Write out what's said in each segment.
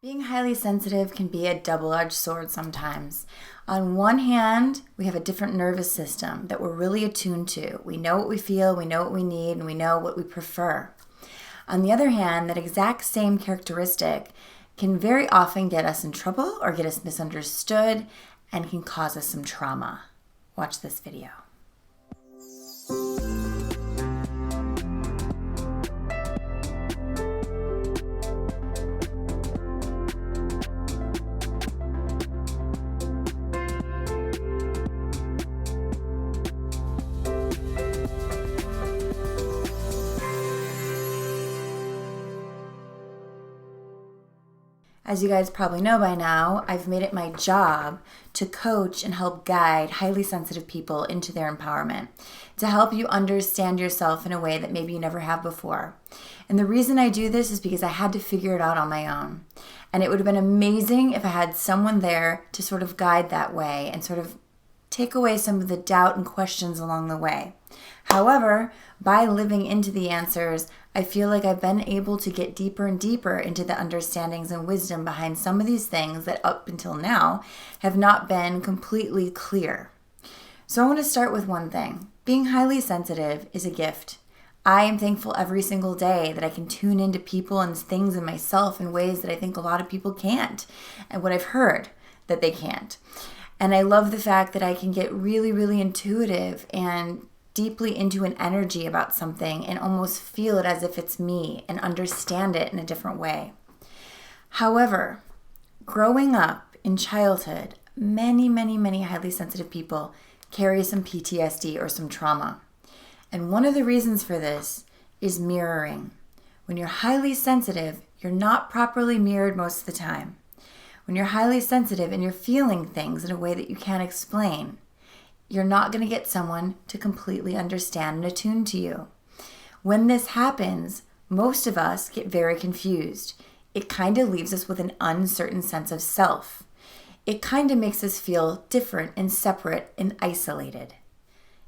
Being highly sensitive can be a double-edged sword sometimes. On one hand, we have a different nervous system that we're really attuned to. We know what we feel, we know what we need, and we know what we prefer. On the other hand, that exact same characteristic can very often get us in trouble or get us misunderstood and can cause us some trauma. Watch this video. As you guys probably know by now, I've made it my job to coach and help guide highly sensitive people into their empowerment, to help you understand yourself in a way that maybe you never have before. And the reason I do this is because I had to figure it out on my own. And it would have been amazing if I had someone there to sort of guide that way and sort of take away some of the doubt and questions along the way. However, by living into the answers, I feel like I've been able to get deeper and deeper into the understandings and wisdom behind some of these things that up until now have not been completely clear. So I want to start with one thing. Being highly sensitive is a gift. I am thankful every single day that I can tune into people and things in myself in ways that I think a lot of people can't, and what I've heard that they can't. And I love the fact that I can get really, really intuitive and deeply into an energy about something and almost feel it as if it's me and understand it in a different way. However, growing up in childhood, many highly sensitive people carry some PTSD or some trauma. And one of the reasons for this is mirroring. When you're highly sensitive, you're not properly mirrored most of the time. When you're highly sensitive and you're feeling things in a way that you can't explain, you're not going to get someone to completely understand and attune to you. When this happens, most of us get very confused. It kind of leaves us with an uncertain sense of self. It kind of makes us feel different and separate and isolated.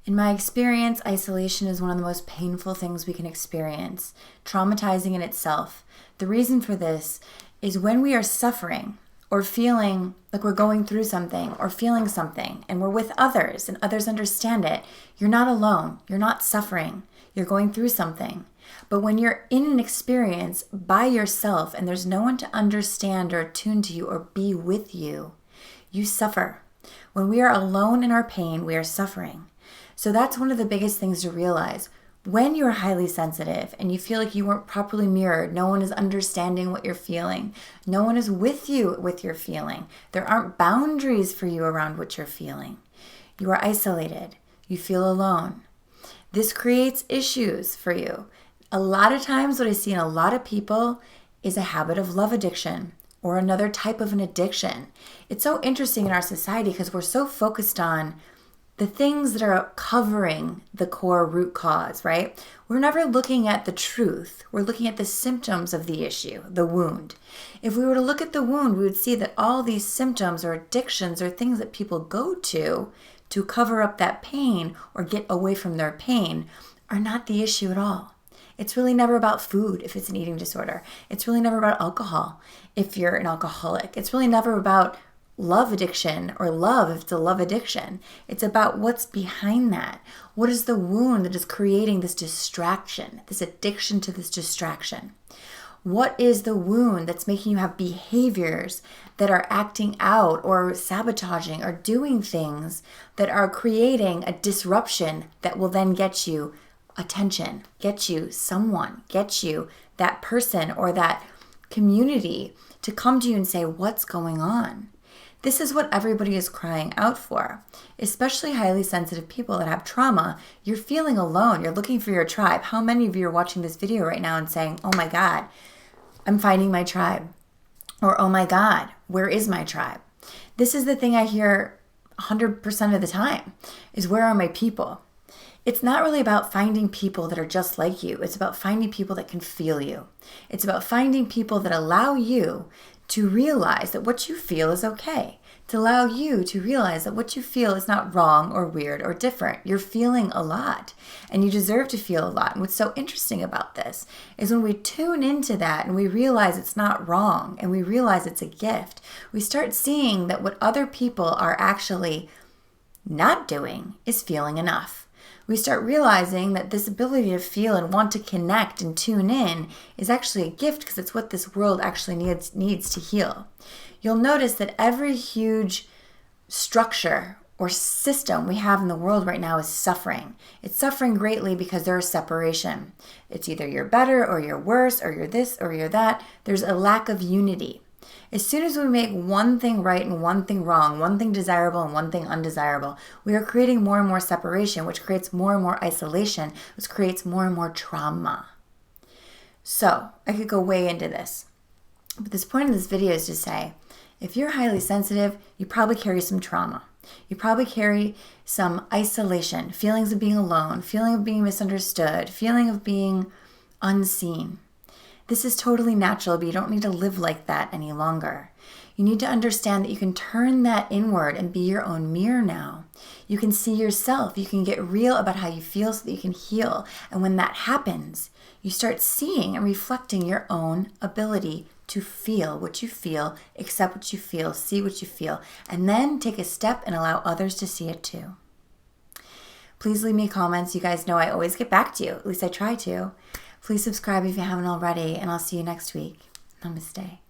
In my experience, isolation is one of the most painful things we can experience, traumatizing in itself. The reason for this is when we are suffering, or feeling like we're going through something or feeling something and we're with others and others understand it, you're not alone. You're not suffering. You're going through something. But when you're in an experience by yourself and there's no one to understand or attune to you or be with you, you suffer. When we are alone in our pain, we are suffering. So that's one of the biggest things to realize. When you're highly sensitive and you feel like you weren't properly mirrored, no one is understanding what you're feeling, no one is with you with your feeling, there aren't boundaries for you around what you're feeling. You are isolated. You feel alone. This creates issues for you. A lot of times what I see in a lot of people is a habit of love addiction or another type of an addiction. It's so interesting in our society because we're so focused on the things that are covering the core root cause, right? We're never looking at the truth. We're looking at the symptoms of the issue, the wound. If we were to look at the wound, we would see that all these symptoms or addictions or things that people go to cover up that pain or get away from their pain are not the issue at all. It's really never about food if it's an eating disorder. It's really never about alcohol if you're an alcoholic. It's really never about love addiction or love if it's a love addiction. It's about what's behind that. What is the wound that is creating this distraction, this addiction to this distraction? What is the wound that's making you have behaviors that are acting out or sabotaging or doing things that are creating a disruption that will then get you attention, get you someone, get you that person or that community to come to you and say, what's going on? This is what everybody is crying out for, especially highly sensitive people that have trauma. You're feeling alone. You're looking for your tribe. How many of you are watching this video right now and saying, oh my God, I'm finding my tribe? Or, oh my God, where is my tribe? This is the thing I hear 100% of the time is, where are my people? It's not really about finding people that are just like you. It's about finding people that can feel you. It's about finding people that allow you to realize that what you feel is okay, to allow you to realize that what you feel is not wrong or weird or different. You're feeling a lot, and you deserve to feel a lot. And what's so interesting about this is when we tune into that and we realize it's not wrong and we realize it's a gift, we start seeing that what other people are actually not doing is feeling enough. We start realizing that this ability to feel and want to connect and tune in is actually a gift because it's what this world actually needs to heal. You'll notice that every huge structure or system we have in the world right now is suffering. It's suffering greatly because there is separation. It's either you're better or you're worse or you're this or you're that. There's a lack of unity. As soon as we make one thing right and one thing wrong, one thing desirable and one thing undesirable, we are creating more and more separation, which creates more and more isolation, which creates more and more trauma. So I could go way into this, but this point of this video is to say, if you're highly sensitive, you probably carry some trauma. You probably carry some isolation, feelings of being alone, feeling of being misunderstood, feeling of being unseen. This is totally natural, but you don't need to live like that any longer. You need to understand that you can turn that inward and be your own mirror now. You can see yourself. You can get real about how you feel so that you can heal. And when that happens, you start seeing and reflecting your own ability to feel what you feel, accept what you feel, see what you feel, and then take a step and allow others to see it too. Please leave me comments. You guys know I always get back to you. At least I try to. Please subscribe if you haven't already, and I'll see you next week. Namaste.